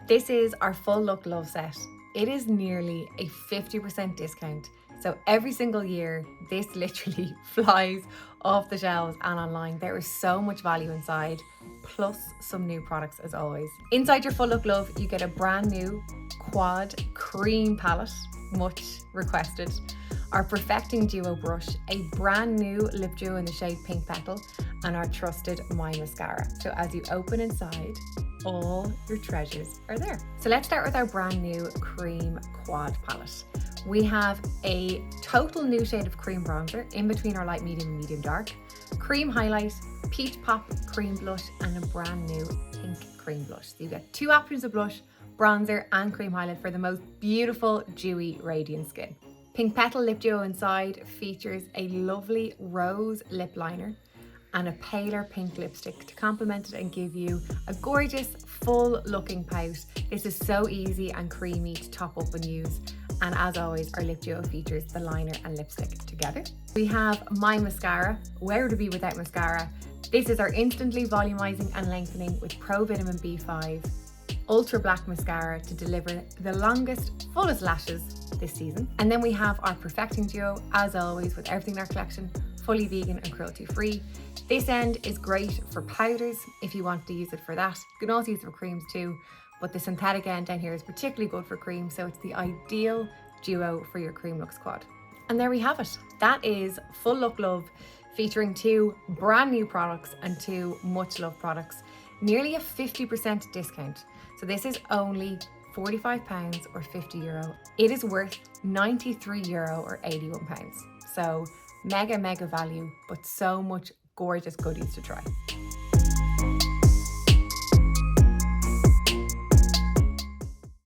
This is our full look love set. It is nearly a 50% discount. So every single year, this literally flies off the shelves and online. There is so much value inside, plus some new products as always. Inside your full look love, you get a brand new quad cream palette, much requested. Our Perfecting Duo brush, a brand new lip duo in the shade Pink Petal, and our trusted MyMascara. So as you open inside, all your treasures are there. So let's start with our brand new cream quad palette. We have a total new shade of cream bronzer in between our light medium and medium dark, cream highlight, peach pop cream blush, and a brand new pink cream blush. So you get 2 options of blush, bronzer and cream highlight for the most beautiful, dewy, radiant skin. Pink Petal lip duo inside features a lovely rose lip liner and a paler pink lipstick to complement it and give you a gorgeous, full looking pout. This is so easy and creamy to top up and use. And as always, our lip duo features the liner and lipstick together. We have MyMascara. Where would it be without mascara? This is our instantly volumizing and lengthening with Pro Vitamin B5 Ultra Black Mascara to deliver the longest, fullest lashes this season. And then we have our Perfecting Duo, as always, with everything in our collection, fully vegan and cruelty free. This end is great for powders if you want to use it for that. You can also use it for creams too, but the synthetic end down here is particularly good for cream, so it's the ideal duo for your cream looks quad. And there we have it. That is Full Look Love, featuring 2 brand new products and 2 much loved products. Nearly a 50% discount. So this is only £45 or €50. It is worth €93 or £81. So mega value, but so much gorgeous goodies to try.